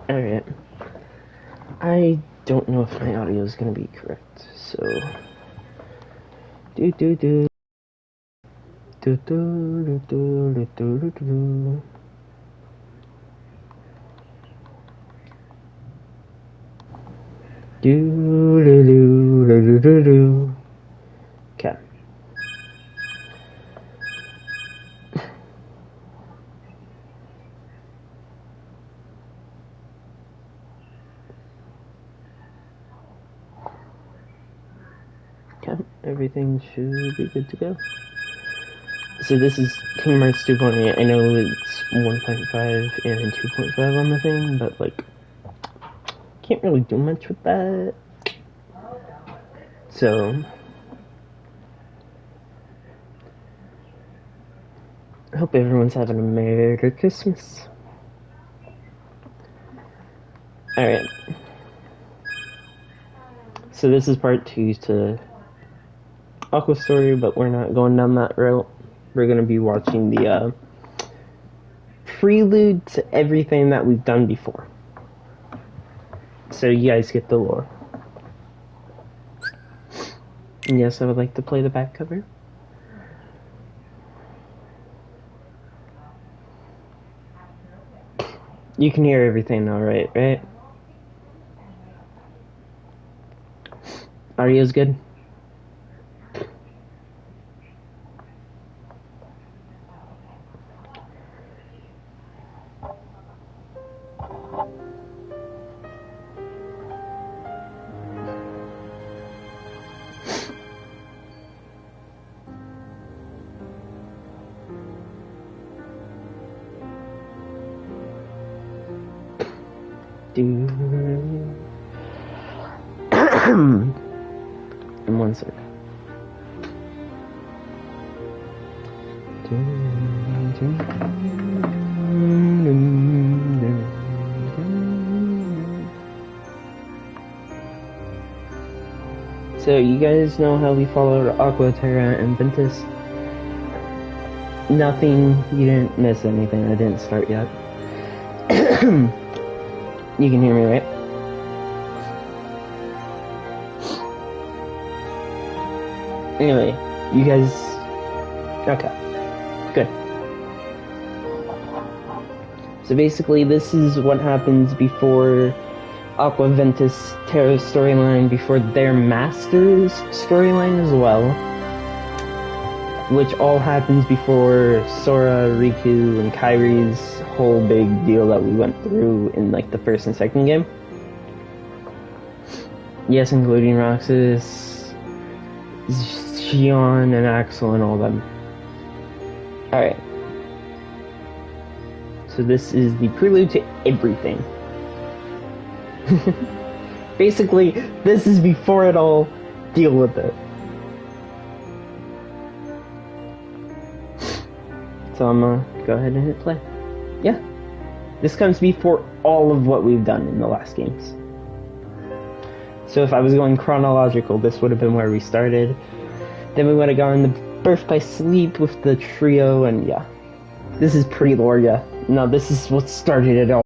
Alright. I don't know if my audio is gonna be correct, so. Do do do. Do do do do do do do. Do do do do do do. Okay. Okay, everything should be good to go. So this is Kingdom Hearts 2.8. I know it's 1.5 and 2.5 on the thing, but like, can't really do much with that. So, I hope everyone's having a Merry Christmas. Alright. So this is part 2 to Aqua Story, but we're not going down that route. We're going to be watching the prelude to everything that we've done before. So you guys get the lore. And yes, I would like to play the back cover. You can hear everything alright, right? Audio's good? In one sec. So you guys know how we followed Aqua, Terra, and Ventus? Nothing, you didn't miss anything, I didn't start yet. You can hear me, right? Anyway, you guys... Okay, good. So basically, this is what happens before Aqua, Ventus, Terra's storyline, before their Master's storyline as well. Which all happens before Sora, Riku, and Kairi's whole big deal that we went through in like the first and second game. Yes, including Roxas, Xion, and Axel, and all them. Alright. So this is the prelude to everything. Basically, this is before it all. Deal with it. So I'm gonna go ahead and hit play. Yeah. This comes before all of what we've done in the last games. So if I was going chronological, this would have been where we started. Then we would have gone to Birth by Sleep with the trio, and yeah. This is pre-lore, yeah. No, this is what started it all.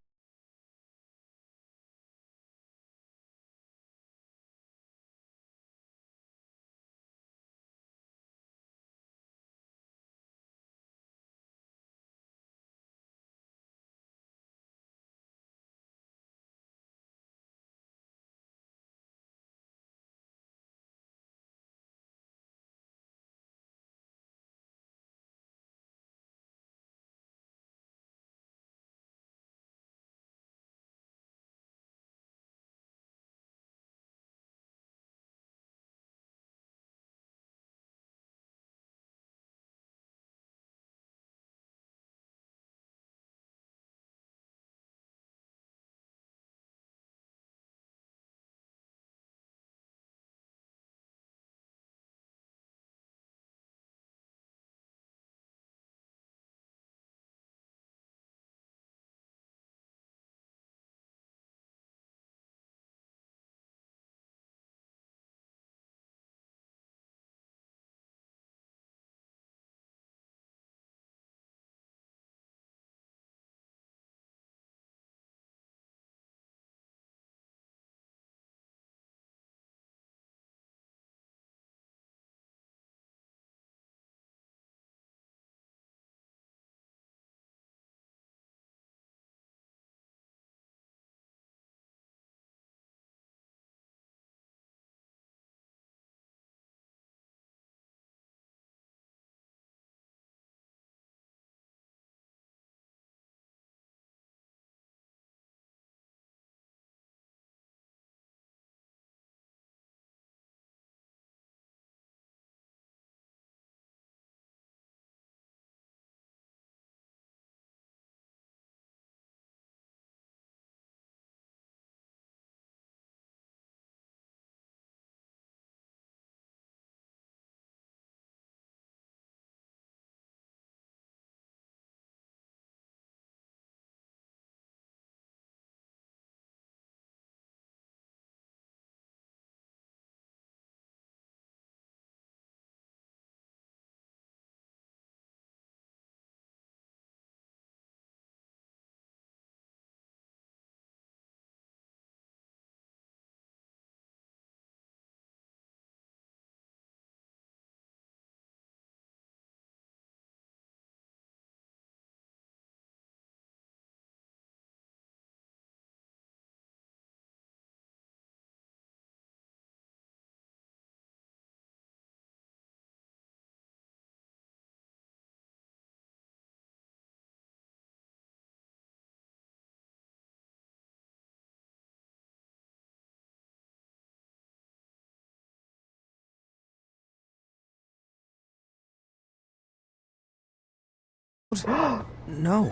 No.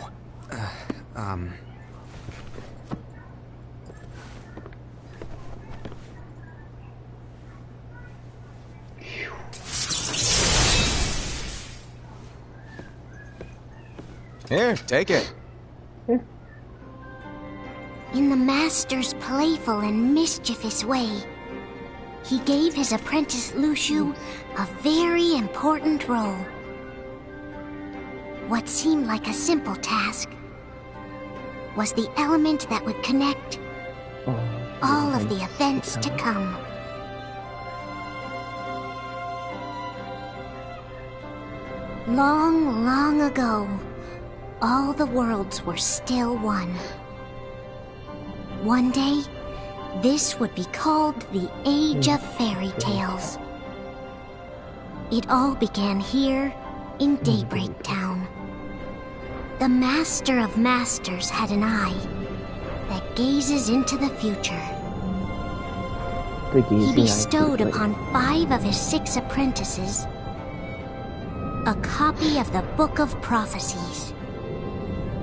Here, take it. In the Master's playful and mischievous way, he gave his apprentice Luxu a very important role. What seemed like a simple task was the element that would connect all of the events to come. Long, long ago, all the worlds were still one. One day, this would be called the Age of Fairy Tales. It all began here in Daybreak Town. The Master of Masters had an eye that gazes into the future. He bestowed upon 5 of his 6 apprentices a copy of the Book of Prophecies,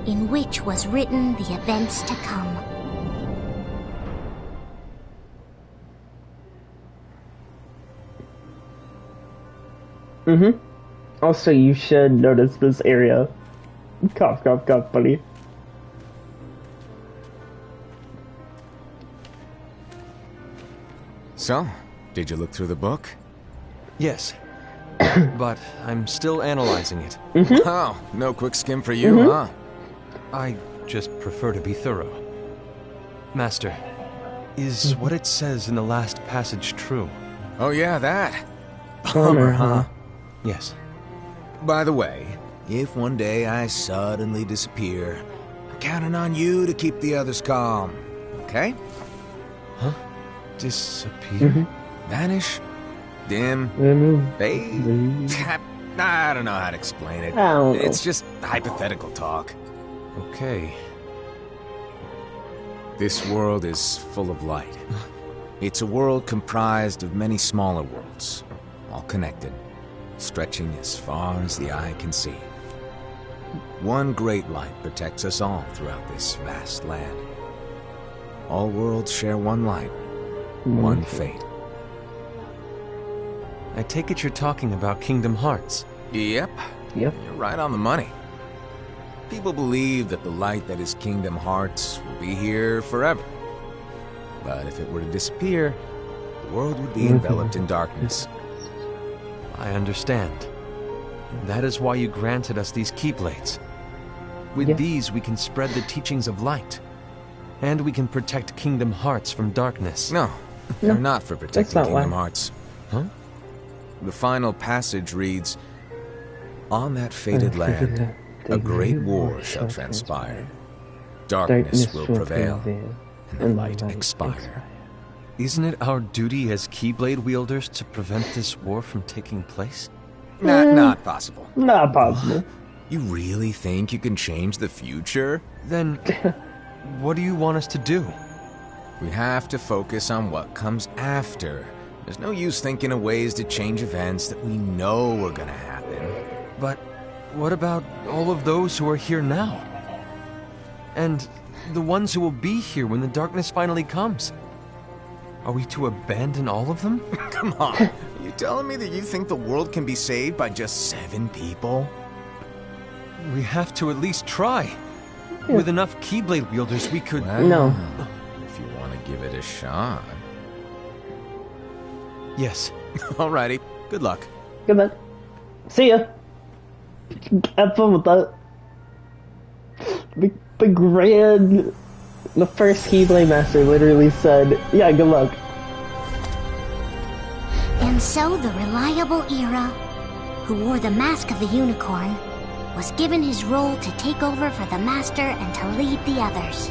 in which was written the events to come. Also, you should notice this area. Cough, cough, cough, buddy. So, did you look through the book? Yes. But I'm still analyzing it. Wow, no quick skim for you, huh? I just prefer to be thorough. Master, is what it says in the last passage true? Oh yeah, that. Bummer, huh? Yes. By the way, if one day I suddenly disappear, I'm counting on you to keep the others calm, okay? Huh? Disappear? Vanish? Dim? Fade? I don't know how to explain it. It's just hypothetical talk. Okay. This world is full of light. It's a world comprised of many smaller worlds, all connected, stretching as far as the eye can see. One great light protects us all throughout this vast land. All worlds share one light, one fate. I take it you're talking about Kingdom Hearts. Yep. You're right on the money. People believe that the light that is Kingdom Hearts will be here forever. But if it were to disappear, the world would be enveloped in darkness. I understand. That is why you granted us these Keyblades. With these, we can spread the teachings of light. And we can protect Kingdom Hearts from darkness. No, they're not for protecting Kingdom Hearts. Huh? The final passage reads, "On that fated land, a great war shall transpire. Darkness will prevail, and the light expire." Isn't it our duty as Keyblade wielders to prevent this war from taking place? Not possible. Not possible. You really think you can change the future? Then, what do you want us to do? We have to focus on what comes after. There's no use thinking of ways to change events that we know are gonna happen. But what about all of those who are here now? And the ones who will be here when the darkness finally comes? Are we to abandon all of them? Come on. Are you telling me that you think the world can be saved by just 7 people? We have to at least try. With enough Keyblade wielders, we could... No. If you want to give it a shot. Yes. Alrighty. Good luck. Good luck. See ya. Have fun with that. The first Keyblade Master literally said, yeah, good luck. And so the reliable Era, who wore the mask of the unicorn, was given his role to take over for the Master and to lead the others.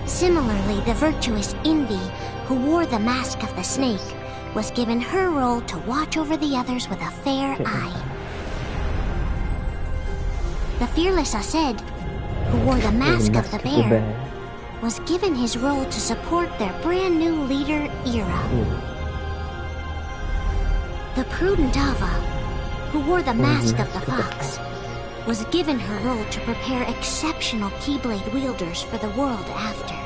Similarly, the virtuous Envy, who wore the mask of the snake, was given her role to watch over the others with a fair eye. The fearless Aced, who wore the mask of the bear, was given his role to support their brand new leader, Era. The prudent Ava, who wore the mask of the fox, was given her role to prepare exceptional Keyblade wielders for the world after.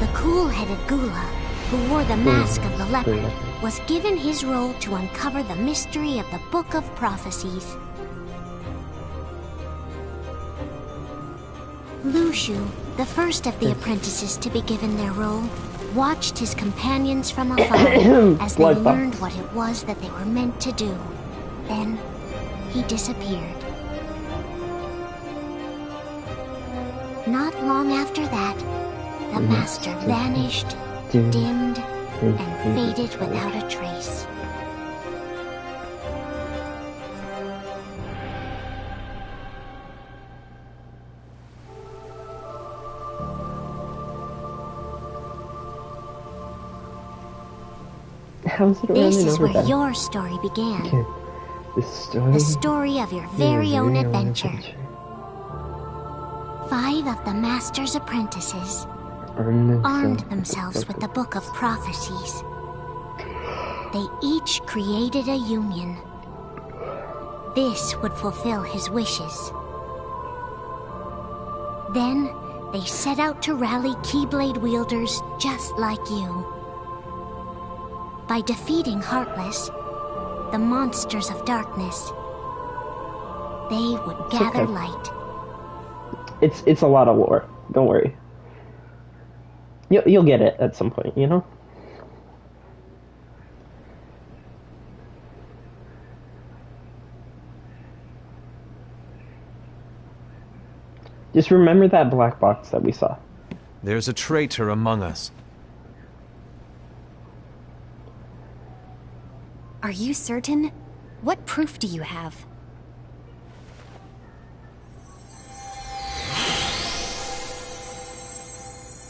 The cool-headed Gula, who wore the mask of the leopard, was given his role to uncover the mystery of the Book of Prophecies. Lushu, the first of the apprentices to be given their role, watched his companions from afar as they learned what it was that they were meant to do. Then, he disappeared. Not long after that, the master vanished, dimmed, and faded without a trace. How's it This running is over where there? your story began. Okay. The story of your very own adventure. 5 of the Master's apprentices armed themselves with the Book of Prophecies. They each created a union. This would fulfill his wishes. Then, they set out to rally Keyblade wielders just like you. By defeating Heartless, the monsters of darkness, they would gather light. It's a lot of lore. Don't worry. You'll get it at some point, you know? Just remember that black box that we saw. There's a traitor among us. Are you certain? What proof do you have?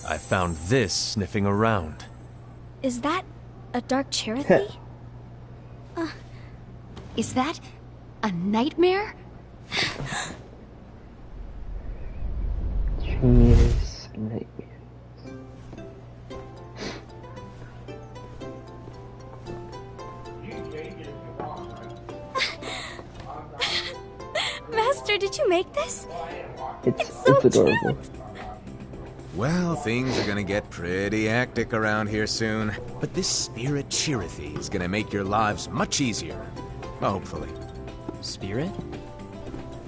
I found this sniffing around. Is that a Dark Cherokee? Is that a nightmare? Genius nightmare. Master, did you make this? It's adorable. Well, things are gonna get pretty hectic around here soon. But this Spirit Chirithy is gonna make your lives much easier. Hopefully. Spirit?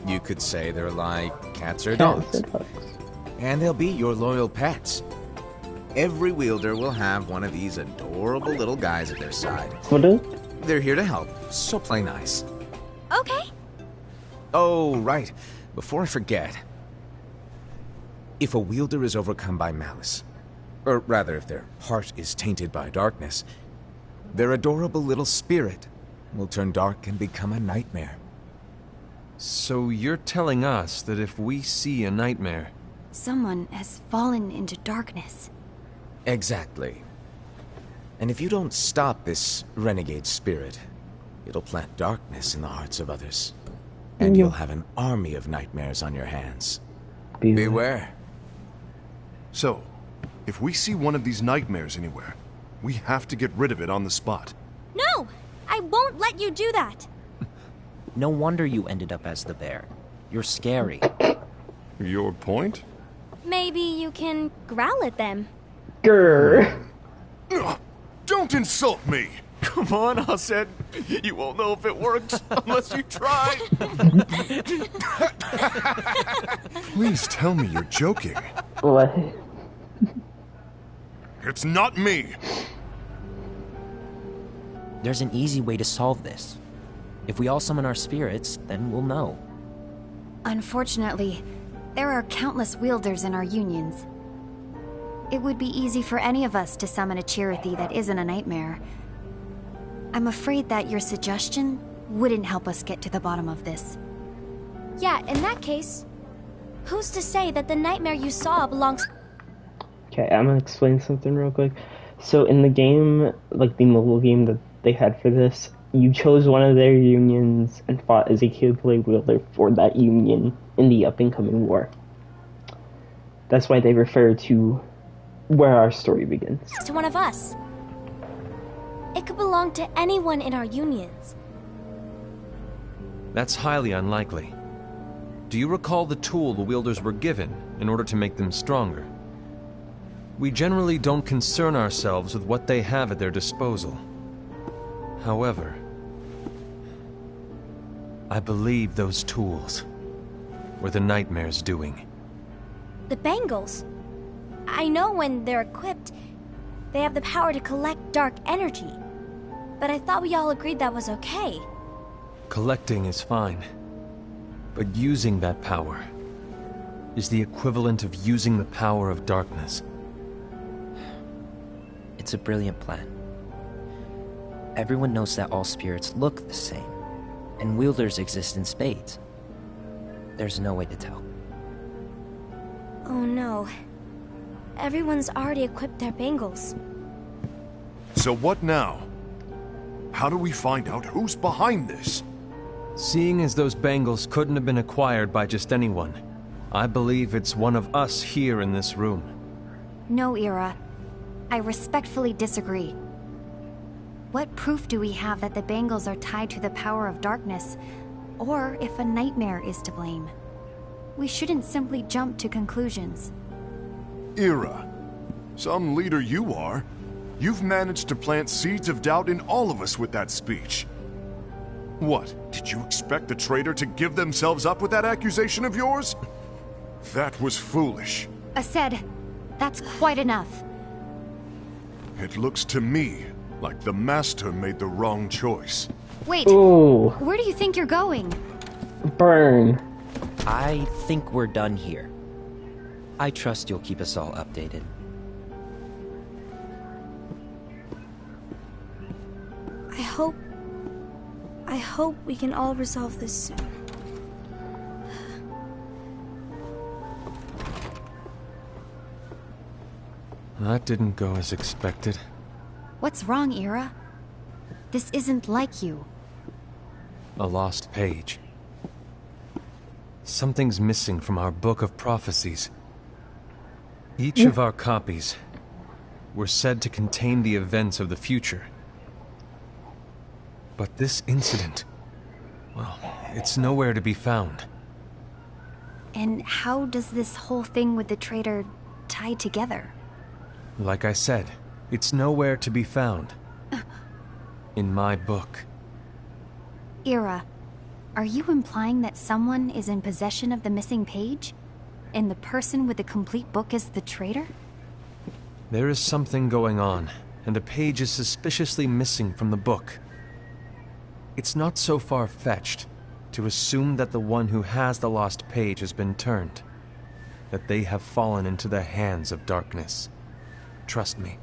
You could say they're like cats or dogs. And they'll be your loyal pets. Every wielder will have one of these adorable little guys at their side. They're here to help, so play nice. Okay. Oh, right. Before I forget. If a wielder is overcome by malice, or rather if their heart is tainted by darkness, their adorable little spirit will turn dark and become a nightmare. So you're telling us that if we see a nightmare... Someone has fallen into darkness. Exactly. And if you don't stop this renegade spirit, it'll plant darkness in the hearts of others. And you'll have an army of nightmares on your hands. Beware. So, if we see one of these nightmares anywhere, we have to get rid of it on the spot. No! I won't let you do that! No wonder you ended up as the bear. You're scary. Your point? Maybe you can growl at them. Grrr. Don't insult me! Come on, Aset. You won't know if it works unless you try. Please tell me you're joking. What? It's not me! There's an easy way to solve this. If we all summon our spirits, then we'll know. Unfortunately, there are countless wielders in our unions. It would be easy for any of us to summon a Chirithy that isn't a nightmare. I'm afraid that your suggestion wouldn't help us get to the bottom of this. Yeah, in that case, who's to say that the nightmare you saw belongs... Okay, I'm gonna explain something real quick. So in the game, like the mobile game that they had for this, you chose one of their unions and fought as a Keyblade wielder for that union in the up-and-coming war. That's why they refer to where our story begins. to one of us. It could belong to anyone in our unions. That's highly unlikely. Do you recall the tool the wielders were given in order to make them stronger? We generally don't concern ourselves with what they have at their disposal. However, I believe those tools were the Nightmare's doing. The bangles. I know when they're equipped, they have the power to collect dark energy. But I thought we all agreed that was okay. Collecting is fine, but using that power is the equivalent of using the power of darkness. It's a brilliant plan. Everyone knows that all spirits look the same, and wielders exist in spades. There's no way to tell. Oh no. Everyone's already equipped their bangles. So what now? How do we find out who's behind this? Seeing as those bangles couldn't have been acquired by just anyone, I believe it's one of us here in this room. No, Ira. I respectfully disagree. What proof do we have that the bangles are tied to the power of darkness, or if a nightmare is to blame? We shouldn't simply jump to conclusions. Ira, some leader you are. You've managed to plant seeds of doubt in all of us with that speech. What, did you expect the traitor to give themselves up with that accusation of yours? That was foolish. Aced, that's quite enough. It looks to me like the Master made the wrong choice. Wait, Ooh, where do you think you're going? burn. I think we're done here. I trust you'll keep us all updated. I hope we can all resolve this soon. That didn't go as expected. What's wrong, Ira? This isn't like you. A lost page. Something's missing from our book of prophecies. Each of our copies were said to contain the events of the future. But this incident, well, it's nowhere to be found. And how does this whole thing with the traitor tie together? Like I said, it's nowhere to be found. In my book. Ira, are you implying that someone is in possession of the missing page? And the person with the complete book is the traitor? There is something going on, and a page is suspiciously missing from the book. It's not so far-fetched to assume that the one who has the lost page has been turned, that they have fallen into the hands of darkness. Trust me.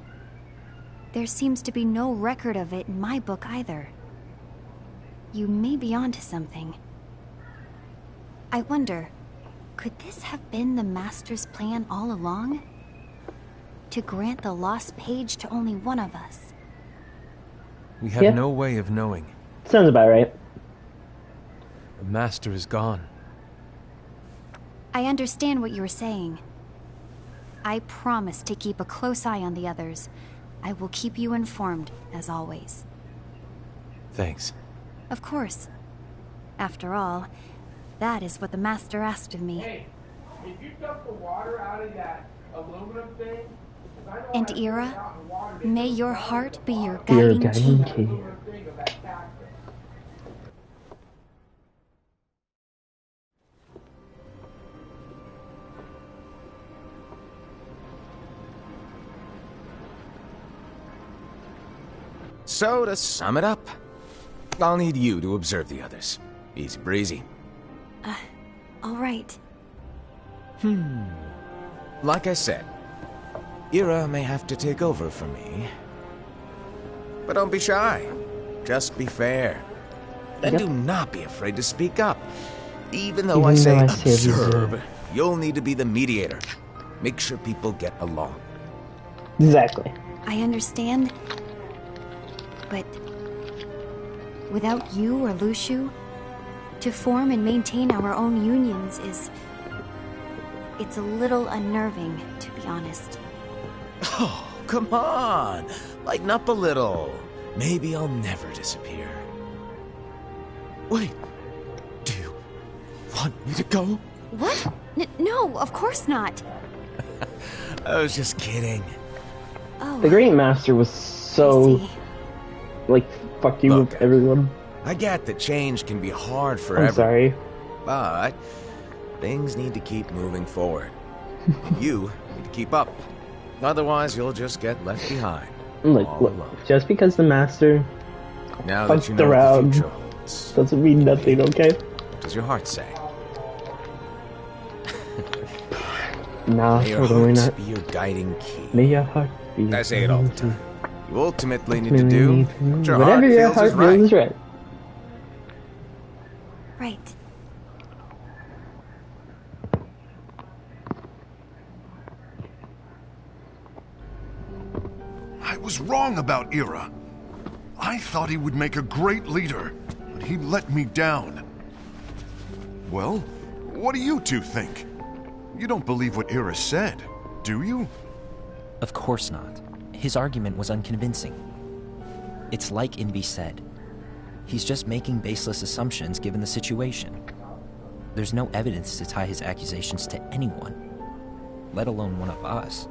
There seems to be no record of it in my book either. You may be onto something. I wonder, could this have been the Master's plan all along? To grant the lost page to only one of us? We have no way of knowing. Sounds about right. The Master is gone. I understand what you're saying. I promise to keep a close eye on the others. I will keep you informed, as always. Thanks. Of course. After all, that is what the Master asked of me. Hey, if you dump the water out of that aluminum thing, And Ira, may your heart be your guiding key. So, to sum it up, I'll need you to observe the others. Easy breezy. All right. Like I said, Ira may have to take over for me. But don't be shy. Just be fair. And do not be afraid to speak up. Even though I say observe, you'll need to be the mediator. Make sure people get along. Exactly. I understand. But without you or Luxu, to form and maintain our own unions is... it's a little unnerving, to be honest. Oh, come on. Lighten up a little. Maybe I'll never disappear. Wait. want me to go? What? No, of course not. I was just kidding. Oh, The Great Master was I so, see. like, fuck you Look, with everyone. I get that change can be hard for I'm everyone, sorry. but things need to keep moving forward. You need to keep up. Otherwise, you'll just get left behind. Look, all look, alone. just because the Master Now that you fucked know what around the future holds, doesn't mean nothing, okay? what does your heart say? Nah, May your totally heart not. be your guiding key. May your heart be. I say it all the time. You ultimately need to do what your whatever heart your feels heart is right. feels is right. Right. I was wrong about Ira. I thought he would make a great leader, but he let me down. Well, what do you two think? You don't believe what Ira said, do you? Of course not. His argument was unconvincing. It's like Envy said. He's just making baseless assumptions given the situation. There's no evidence to tie his accusations to anyone, let alone one of us.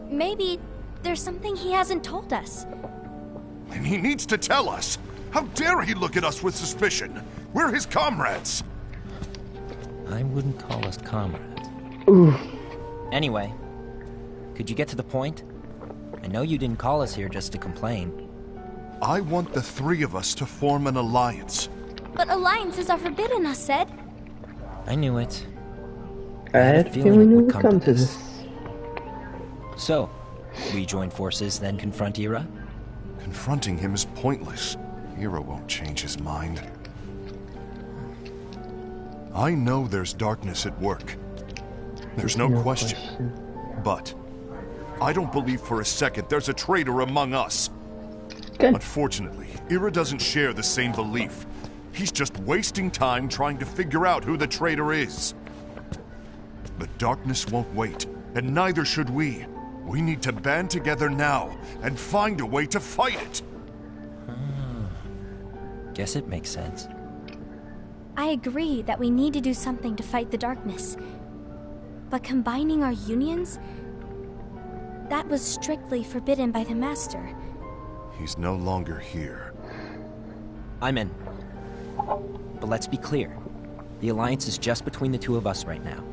Maybe there's something he hasn't told us. And he needs to tell us. How dare he look at us with suspicion? We're his comrades. I wouldn't call us comrades. Anyway, could you get to the point? I know you didn't call us here just to complain. I want the three of us to form an alliance. But alliances are forbidden, us said. I knew it. I had a feeling it would come to this. So, we join forces, then confront Ira? Confronting him is pointless. Ira won't change his mind. I know there's darkness at work. There's no question. But I don't believe for a second there's a traitor among us. Good. Unfortunately, Ira doesn't share the same belief. He's just wasting time trying to figure out who the traitor is. The darkness won't wait, and neither should we. We need to band together now and find a way to fight it. Guess it makes sense. I agree that we need to do something to fight the darkness. But combining our unions? That was strictly forbidden by the Master. He's no longer here. I'm in. But let's be clear. The alliance is just between the two of us right now.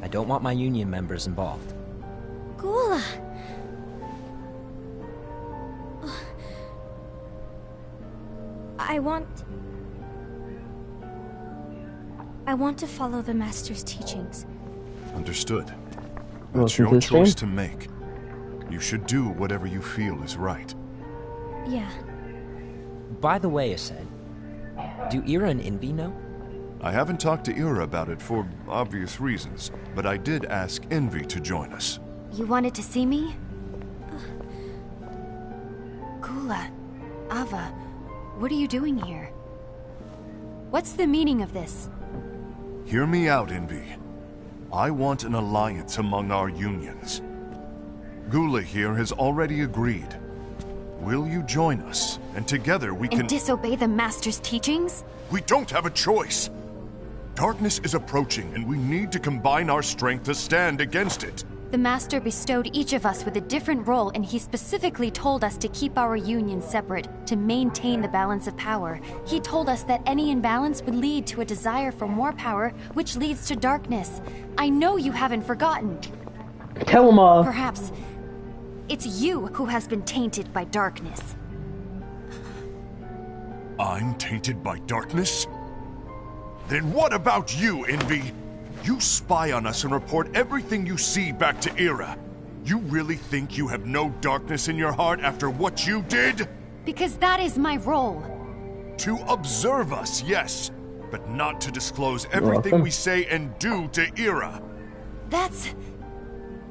I don't want my union members involved. Gula! I want to follow the Master's teachings. Understood. That's Welcome to your the choice stream. to make. You should do whatever you feel is right. Yeah. By the way, Ased, do Ira and Envy know? I haven't talked to Ira about it for obvious reasons, but I did ask Envy to join us. You wanted to see me? Gula, Ava, what are you doing here? What's the meaning of this? Hear me out, Envy. I want an alliance among our unions. Gula here has already agreed. Will you join us? And together we can... And disobey the Master's teachings? We don't have a choice! Darkness is approaching, and we need to combine our strength to stand against it. The Master bestowed each of us with a different role, and he specifically told us to keep our union separate, to maintain the balance of power. He told us that any imbalance would lead to a desire for more power, which leads to darkness. I know you haven't forgotten. Tell them all. Perhaps it's you who has been tainted by darkness. I'm tainted by darkness? Then what about you, Envy? You spy on us and report everything you see back to Ira. You really think you have no darkness in your heart after what you did? Because that is my role. To observe us, yes, but not to disclose everything welcome. we say and do to Ira. That's...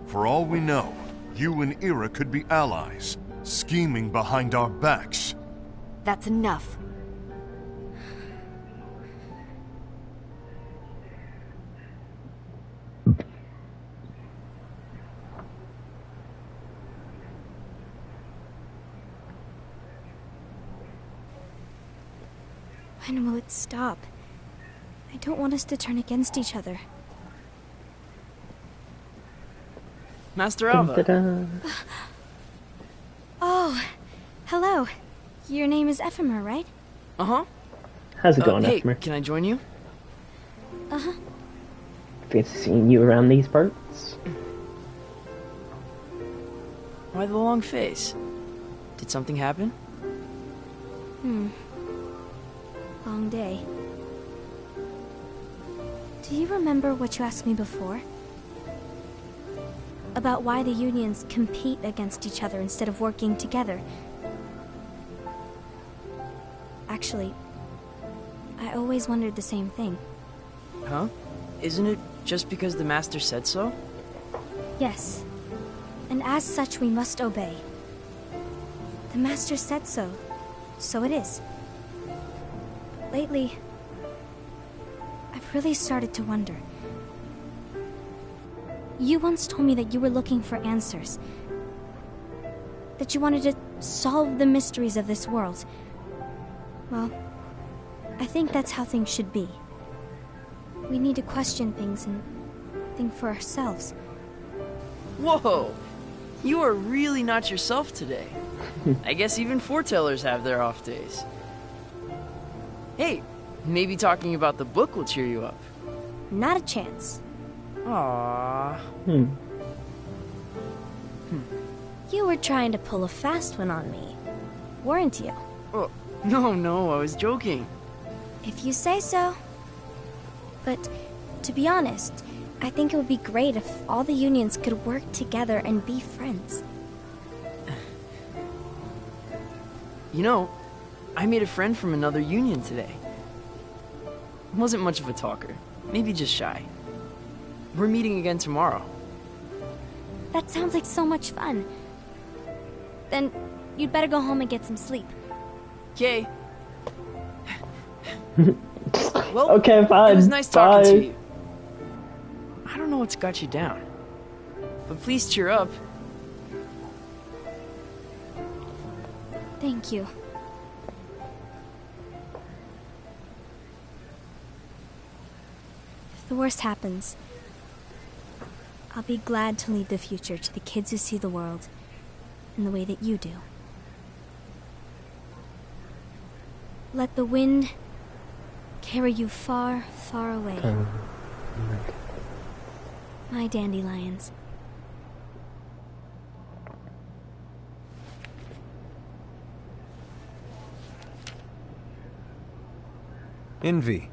For all we know, you and Ira could be allies, scheming behind our backs. that's enough. When will it stop? I don't want us to turn against each other. Master Alva. Da-da. Oh, hello. Your name is Ephemer, right? Uh-huh. How's it going, Hey, Ephemer? can I join you? Uh-huh. Fancy seeing you around these parts. Why the long face? Did something happen? Long day. Do you remember what you asked me before? About why the unions compete against each other instead of working together. Actually, I always wondered the same thing. Huh? Isn't it just because the Master said so? Yes. And as such, we must obey. The Master said so. So it is. Lately, I've really started to wonder. You once told me that you were looking for answers. That you wanted to solve the mysteries of this world. Well, I think that's how things should be. We need to question things and think for ourselves. Whoa! You are really not yourself today. I guess even foretellers have their off days. Hey, maybe talking about the book will cheer you up. Not a chance. Aww. You were trying to pull a fast one on me, weren't you? Oh, no, I was joking. If you say so. But, to be honest, I think it would be great if all the unions could work together and be friends. You know, I made a friend from another union today. Wasn't much of a talker, maybe just shy. We're meeting again tomorrow. That sounds like so much fun. Then, you'd better go home and get some sleep. Okay. Well, Okay, fine. it was nice talking Bye. to you. I don't know what's got you down, but please cheer up. Thank you. If the worst happens, I'll be glad to leave the future to the kids who see the world in the way that you do. Let the wind carry you far, far away. My dandelions. Envy,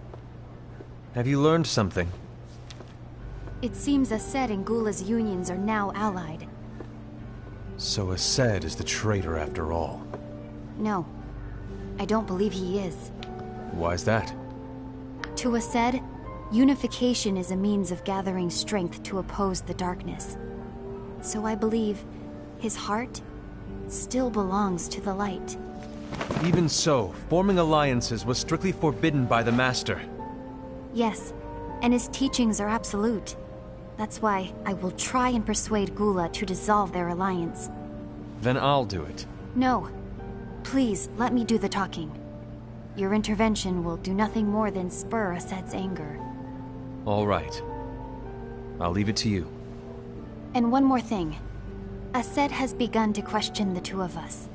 have you learned something? It seems Aced and Gula's unions are now allied. So Aced is the traitor after all. No, I don't believe he is. Why's that? To Aced, unification is a means of gathering strength to oppose the darkness. So I believe his heart still belongs to the light. Even so, forming alliances was strictly forbidden by the Master. Yes, and his teachings are absolute. That's why I will try and persuade Gula to dissolve their alliance. Then I'll do it. No. Please, let me do the talking. Your intervention will do nothing more than spur Aced's anger. All right. I'll leave it to you. And one more thing. Aced has begun to question the two of us.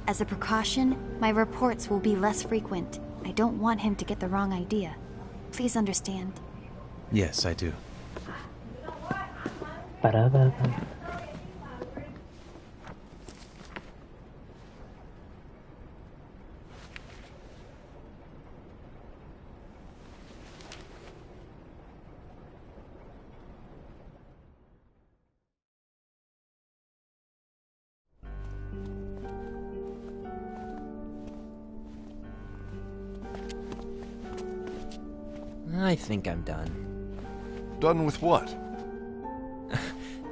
As a precaution, my reports will be less frequent. I don't want him to get the wrong idea. Please understand. Yes, I do. Ba-da-ba-ba. I think I'm done. Done with what?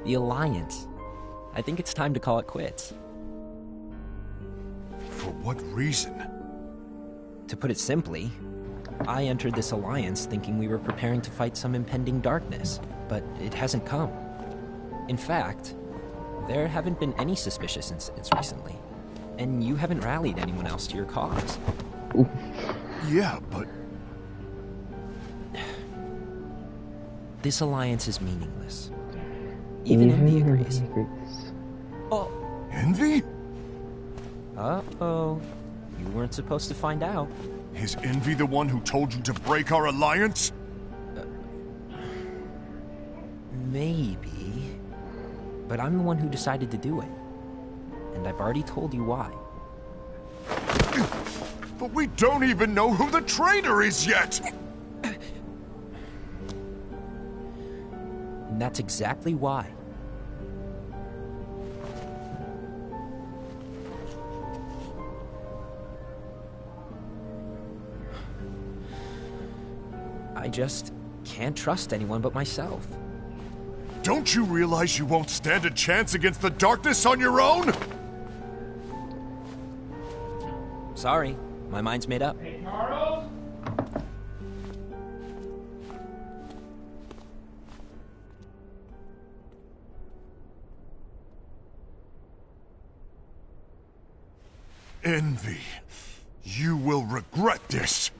The Alliance. I think it's time to call it quits. For what reason? To put it simply, I entered this alliance thinking we were preparing to fight some impending darkness, but it hasn't come. In fact, there haven't been any suspicious incidents recently, and you haven't rallied anyone else to your cause. Yeah, but... This alliance is meaningless. Even Envy agrees. Oh. Envy? Uh-oh. You weren't supposed to find out. Is Envy the one who told you to break our alliance? Maybe. But I'm the one who decided to do it. And I've already told you why. But we don't even know who the traitor is yet! And that's exactly why. I just can't trust anyone but myself. Don't you realize you won't stand a chance against the darkness on your own? Sorry, my mind's made up. Hey, Charles? Envy, you will regret this.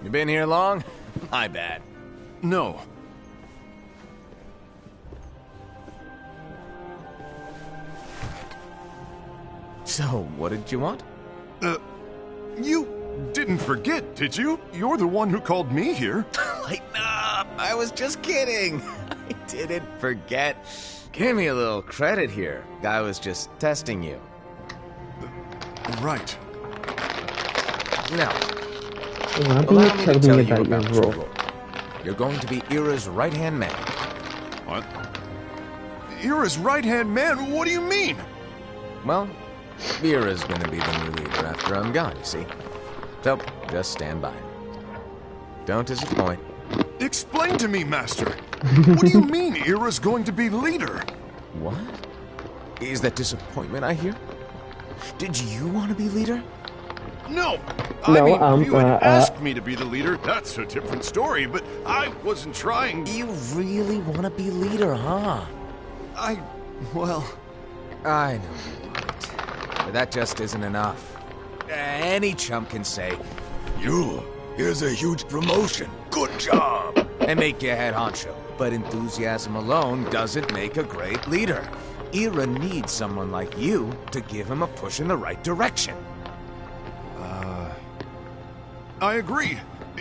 You been here long? My bad. No. So, what did you want? You didn't forget, did you? You're the one who called me here. Lighten up! I was just kidding. I didn't forget. Give me a little credit here. Guy was just testing you. Right. Now, Why do allow you me tell to tell me you about your about your role? role. You're going to be Ira's right-hand man. What? Ira's right-hand man? What do you mean? Well, Ira's gonna be the new leader after I'm gone, you see. So, just stand by. Don't disappoint. Explain to me, Master. What do you mean Ira's going to be leader? What? Is that disappointment I hear? Did you want to be leader? No! No, I mean, if you had uh, asked me to be the leader, that's a different story, but I wasn't trying... You really want to be leader, huh? Well... I know you want it. But that just isn't enough. Any chump can say, here's a huge promotion. Good job! And make you head honcho. But enthusiasm alone doesn't make a great leader. Ira needs someone like you to give him a push in the right direction. I agree.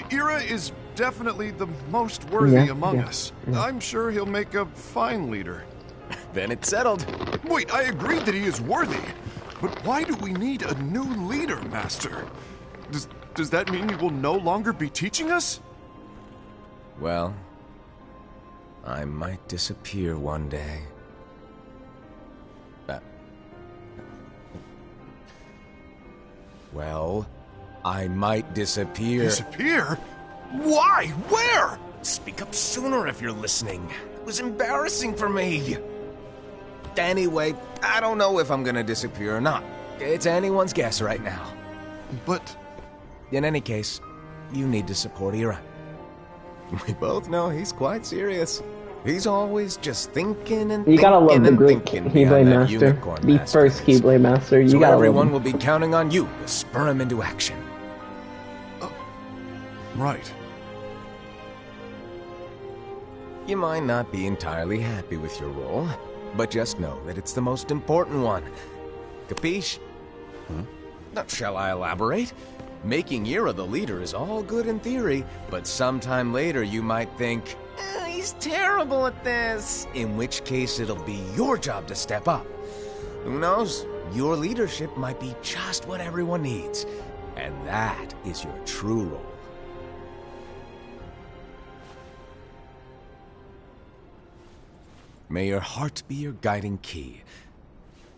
Ira is definitely the most worthy among us. Yeah. I'm sure he'll make a fine leader. Then it's settled. Wait, I agreed that he is worthy. But why do we need a new leader, Master? Does that mean you will no longer be teaching us? Well, I might disappear one day. Well, I might disappear. Disappear? Why? Where? Speak up sooner if you're listening. It was embarrassing for me. Anyway, I don't know if I'm gonna disappear or not. It's anyone's guess right now. But... In any case, you need to support Ira. We both know he's quite serious. He's always just thinking and You gotta love the and Greek thinking Keyblade behind that Master. unicorn The first masterpiece. Keyblade Master. You So gotta everyone love will be counting on you to spur him into action. Right. You might not be entirely happy with your role, but just know that it's the most important one. Capiche? Now, shall I elaborate? Making Ira the leader is all good in theory, but sometime later you might think, he's terrible at this. In which case it'll be your job to step up. Who knows? Your leadership might be just what everyone needs. And that is your true role. May your heart be your guiding key.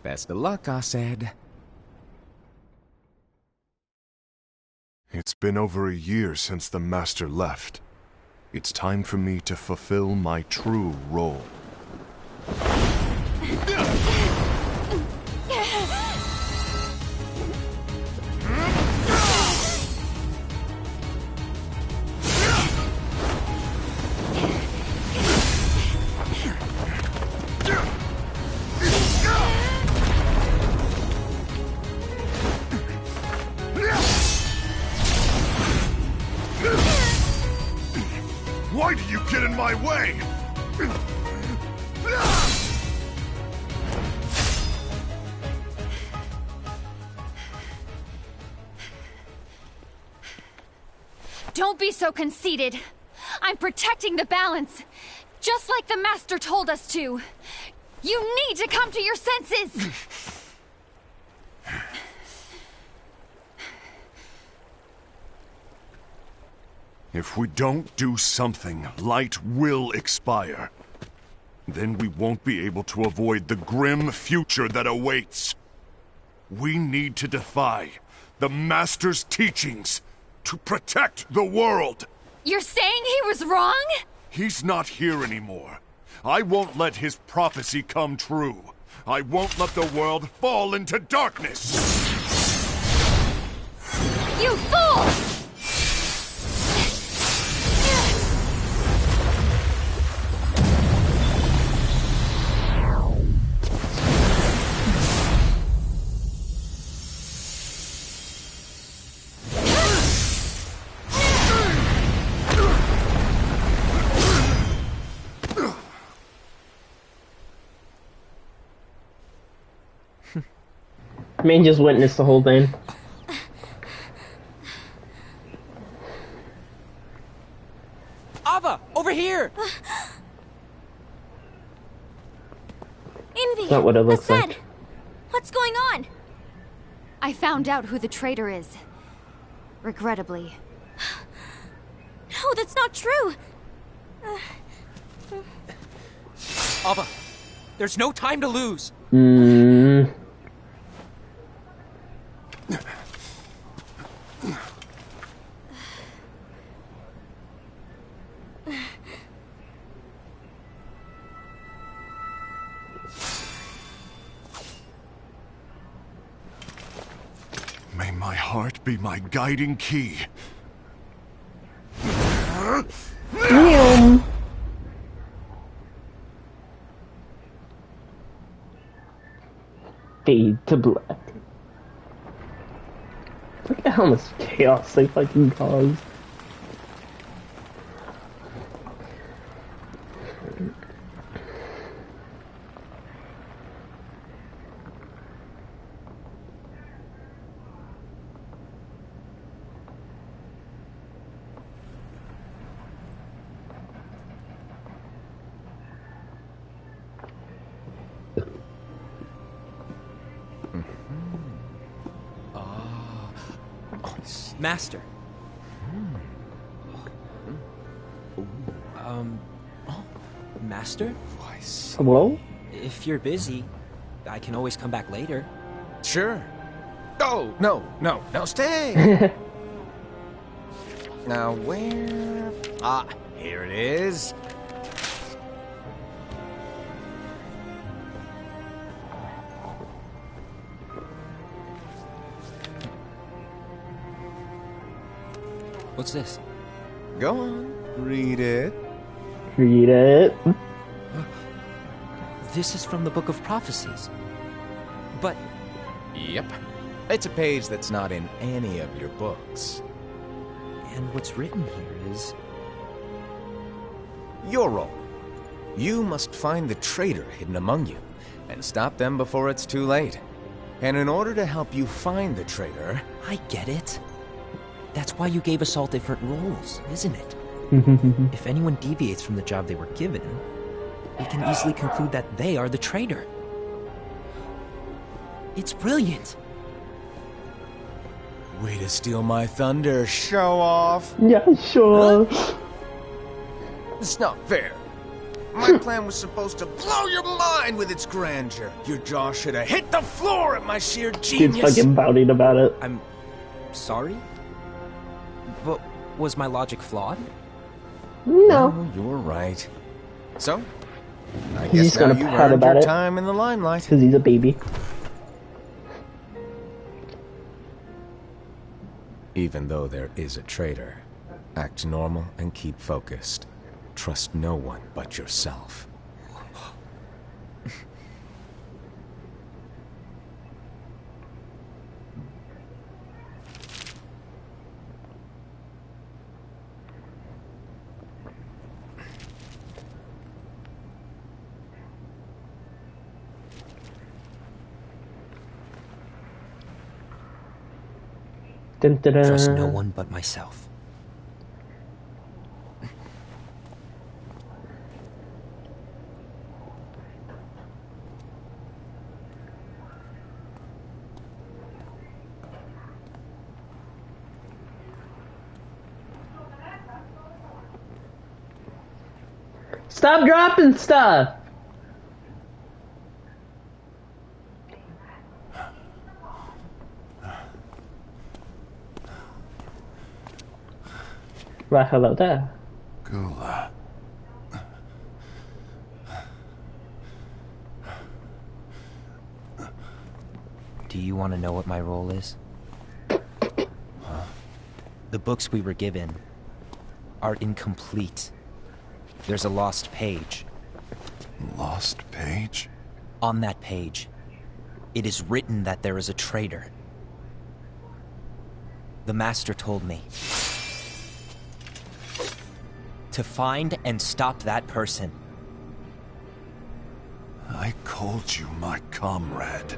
Best of luck, Asaad. It's been over a year since the Master left. It's time for me to fulfill my true role. in my way! Don't be so conceited. I'm protecting the balance, just like the Master told us to. You need to come to your senses! If we don't do something, light will expire. Then we won't be able to avoid the grim future that awaits. We need to defy the Master's teachings to protect the world. You're saying he was wrong? He's not here anymore. I won't let his prophecy come true. I won't let the world fall into darkness. You fool! Man just witnessed the whole thing. Ava, over here! Envy! Not what it looks Aced, like. What's going on? I found out who the traitor is. Regrettably. No, that's not true. Ava, there's no time to lose. May my heart be my guiding key. Damn. Fade to black. Look at how much chaos they fucking cause. Master. Master? Hello? If you're busy, I can always come back later. Sure. Oh, no, stay! Now, where... Ah, here it is. What's this? Go on, read it. Read it. This is from the Book of Prophecies. But Yep. It's a page that's not in any of your books. and what's written here is... Your role. You must find the traitor hidden among you, and stop them before it's too late. And in order to help you find the traitor... I get it. That's why you gave us all different roles, isn't it? If anyone deviates from the job they were given, we can easily conclude that they are the traitor. It's brilliant. Way to steal my thunder, show off. Yeah, sure. It's not fair. My plan was supposed to blow your mind with its grandeur. Your jaw should have hit the floor at my sheer He's genius. fucking pouting about it. I'm sorry? But was my logic flawed? No. Oh, you're right. So, I He's guess just now gonna you've pout earned about your it. time in the limelight. Because he's a baby. Even though there is a traitor, act normal and keep focused. Trust no one but yourself. Dun, dun, dun. Trust no one but myself. Stop dropping stuff! Well, hello there. Gula. Do you want to know what my role is? Huh? The books we were given are incomplete. There's a lost page. Lost page? On that page, it is written that there is a traitor. The Master told me to find and stop that person. I called you my comrade.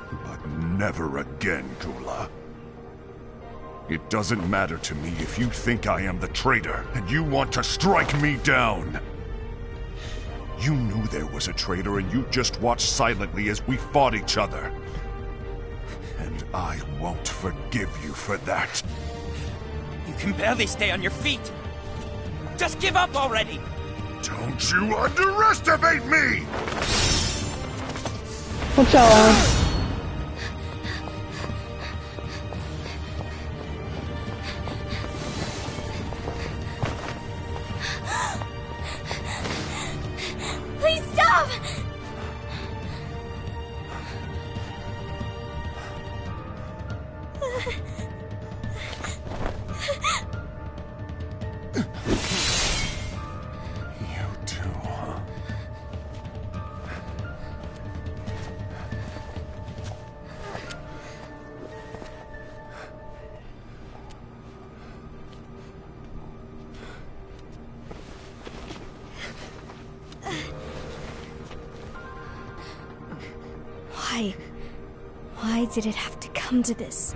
But never again, Gula. It doesn't matter to me if you think I am the traitor and you want to strike me down. You knew there was a traitor and you just watched silently as we fought each other. And I won't forgive you for that. You can barely stay on your feet. Just give up already! Don't you underestimate me! Watch out! Please stop! You too, huh? Why? Why did it have to come to this?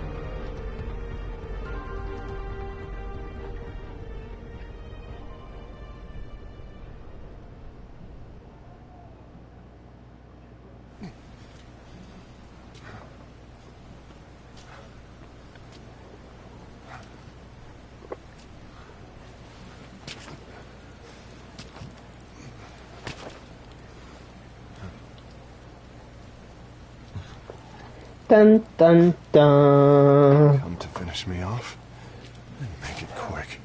Dun dun dun. Come to finish me off? And make it quick.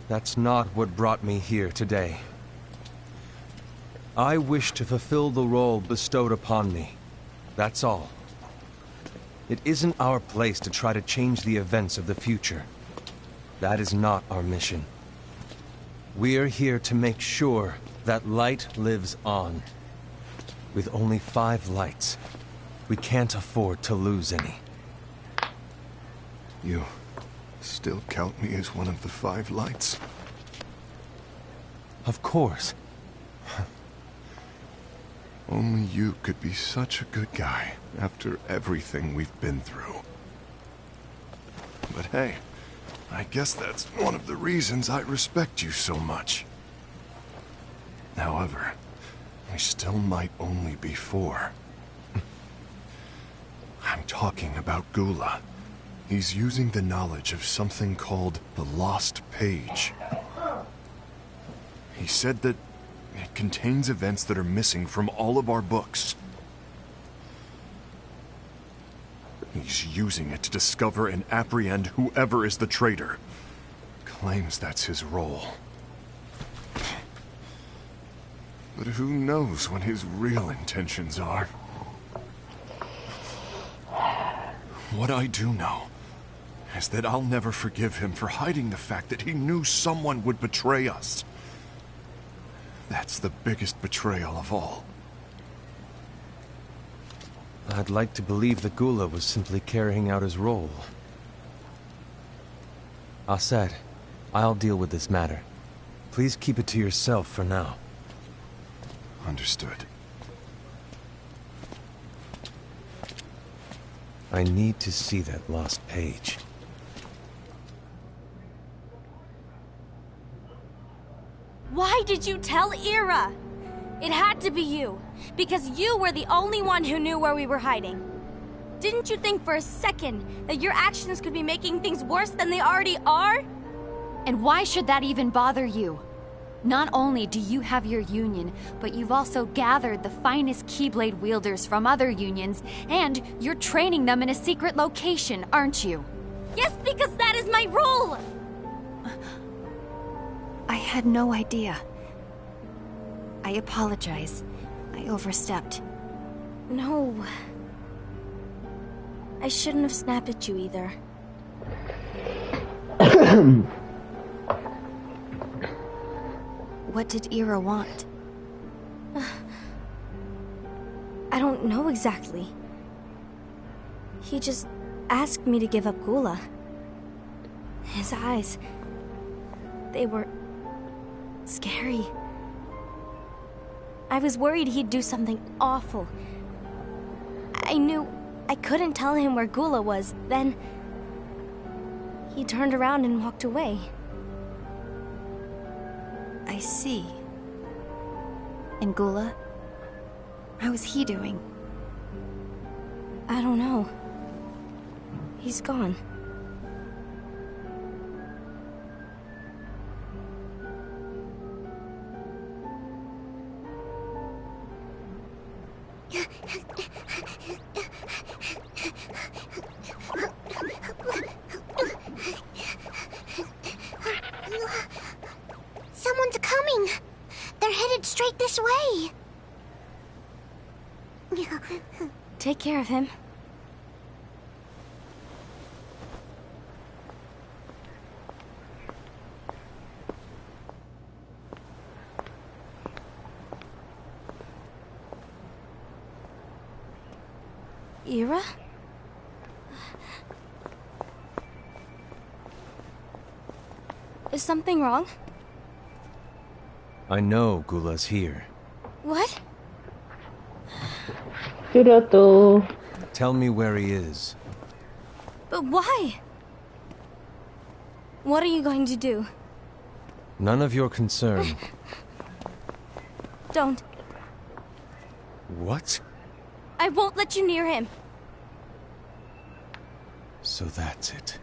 That's not what brought me here today. I wish to fulfill the role bestowed upon me. That's all. It isn't our place to try to change the events of the future. That is not our mission. We're here to make sure that light lives on. With only 5 lights, we can't afford to lose any. You still count me as one of the 5 lights? Of course. Only you could be such a good guy after everything we've been through. But hey, I guess that's one of the reasons I respect you so much. However, we still might only be 4. I'm talking about Gula. He's using the knowledge of something called the Lost Page. He said that it contains events that are missing from all of our books. He's using it to discover and apprehend whoever is the traitor. Claims that's his role. But who knows what his real intentions are? What I do know is that I'll never forgive him for hiding the fact that he knew someone would betray us. That's the biggest betrayal of all. I'd like to believe that Gula was simply carrying out his role. Aset, I'll deal with this matter. Please keep it to yourself for now. Understood. I need to see that lost page. Why did you tell Ira? It had to be you, because you were the only one who knew where we were hiding. Didn't you think for a second that your actions could be making things worse than they already are? And why should that even bother you? Not only do you have your union, but you've also gathered the finest Keyblade wielders from other unions, and you're training them in a secret location, aren't you? Yes, because that is my role! I had no idea. I apologize. I overstepped. No. I shouldn't have snapped at you either. What did Ira want? I don't know exactly. He just asked me to give up Gula. His eyes... they were... scary. I was worried he'd do something awful. I knew I couldn't tell him where Gula was. Then... he turned around and walked away. I see. And Gula? How is he doing? I don't know. He's gone. Someone's coming. They're headed straight this way. Take care of him. Ira? Is something wrong? I know Gula's here. What? Hiroto. Tell me where he is. But why? What are you going to do? None of your concern. Don't. What? I won't let you near him. So that's it.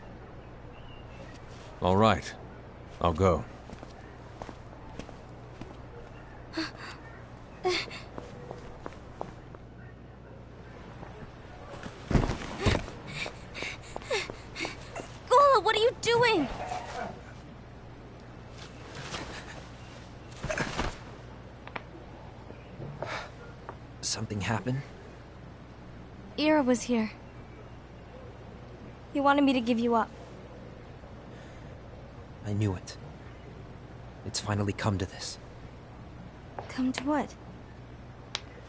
All right. I'll go. Gula, what are you doing? Something happened? Ira was here. He wanted me to give you up. I knew it. It's finally come to this. Come to what?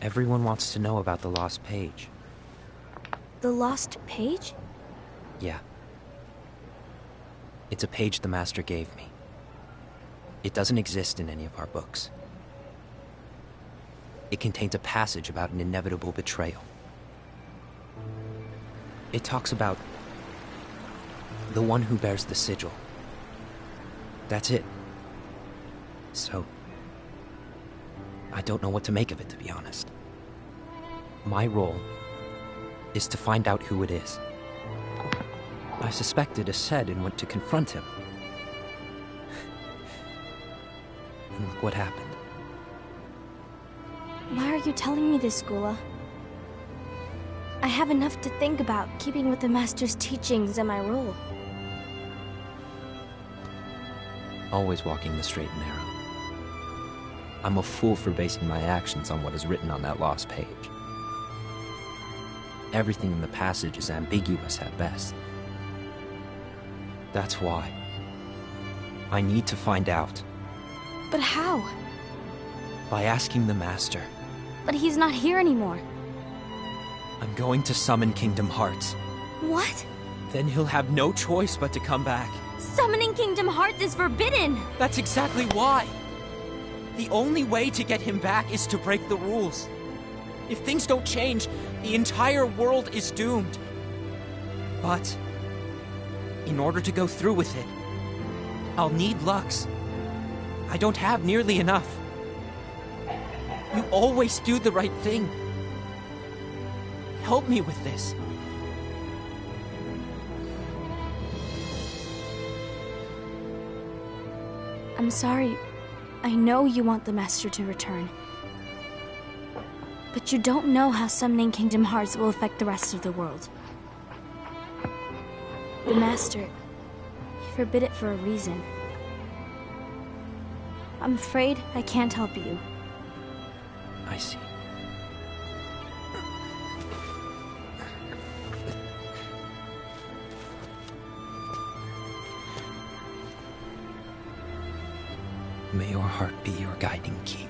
Everyone wants to know about the lost page. The lost page? Yeah. It's a page the Master gave me. It doesn't exist in any of our books. It contains a passage about an inevitable betrayal. It talks about the one who bears the sigil. That's it. So, I don't know what to make of it, to be honest. My role is to find out who it is. I suspected Aced and went to confront him. And look what happened. Why are you telling me this, Gula? I have enough to think about, keeping with the Master's teachings and my role. Always walking the straight and narrow. I'm a fool for basing my actions on what is written on that lost page. Everything in the passage is ambiguous at best. That's why. I need to find out. But how? By asking the Master. But he's not here anymore. I'm going to summon Kingdom Hearts. What? Then he'll have no choice but to come back. Summoning Kingdom Hearts is forbidden! That's exactly why! The only way to get him back is to break the rules. If things don't change, the entire world is doomed. But in order to go through with it, I'll need Lux. I don't have nearly enough. You always do the right thing. Help me with this. I'm sorry. I know you want the Master to return. But you don't know how summoning Kingdom Hearts will affect the rest of the world. The Master, he forbid it for a reason. I'm afraid I can't help you. I see. May your heart be your guiding key.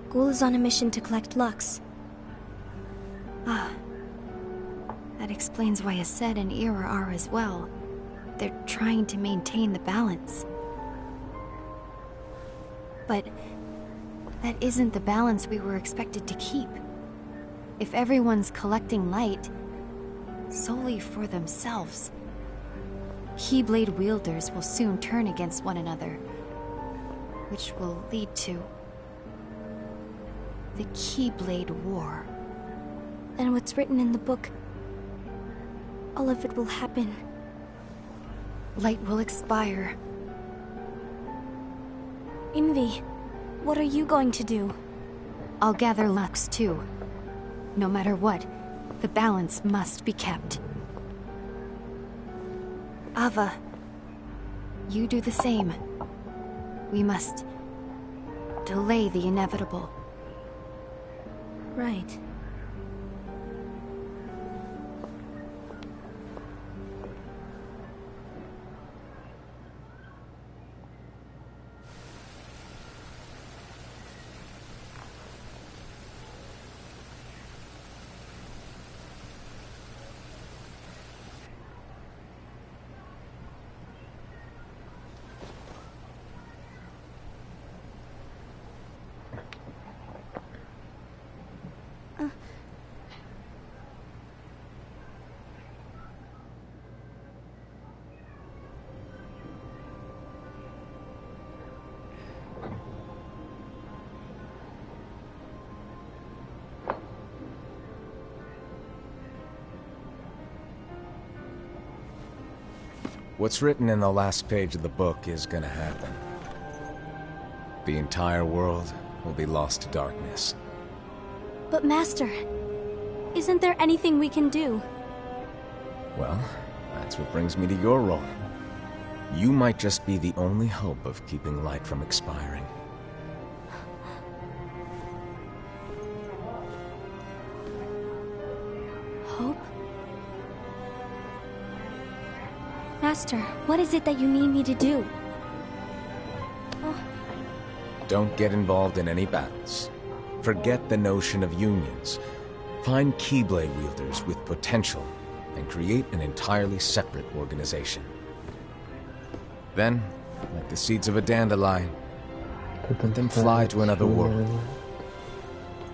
Ghoul is on a mission to collect Lux. Ah. That explains why Aced and Ira are as well. They're trying to maintain the balance. But that isn't the balance we were expected to keep. If everyone's collecting light solely for themselves, Keyblade wielders will soon turn against one another, which will lead to the Keyblade War. And what's written in the book, all of it will happen. Light will expire. Invi, what are you going to do? I'll gather Lux too. No matter what, the balance must be kept. Ava, you do the same. We must delay the inevitable. Right. What's written in the last page of the book is gonna happen. The entire world will be lost to darkness. But Master, isn't there anything we can do? Well, that's what brings me to your role. You might just be the only hope of keeping light from expiring. Hope? Master, what is it that you need me to do? Don't get involved in any battles. Forget the notion of unions. Find Keyblade wielders with potential and create an entirely separate organization. Then, like the seeds of a dandelion, let them fly to another world.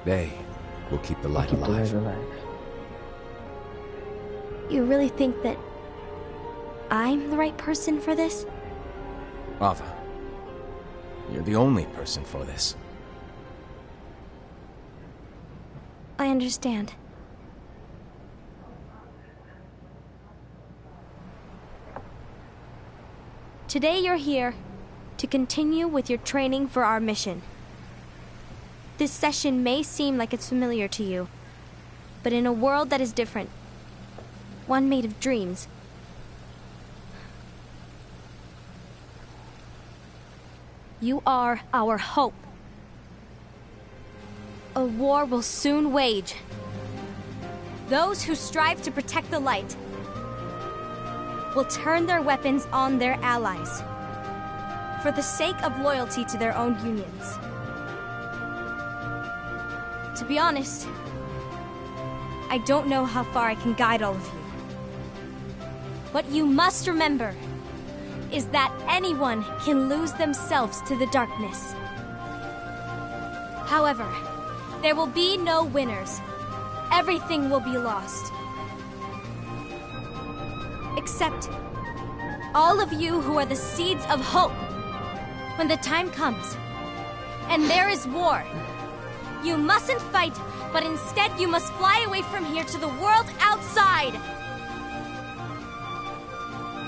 They will keep the light alive. You really think that I'm the right person for this? Ava, you're the only person for this. I understand. Today you're here to continue with your training for our mission. This session may seem like it's familiar to you, but in a world that is different, one made of dreams, you are our hope. A war will soon wage. Those who strive to protect the light will turn their weapons on their allies for the sake of loyalty to their own unions. To be honest, I don't know how far I can guide all of you. But you must remember, is that anyone can lose themselves to the darkness. However, there will be no winners. Everything will be lost. Except all of you who are the seeds of hope. When the time comes, and there is war, you mustn't fight, but instead you must fly away from here to the world outside.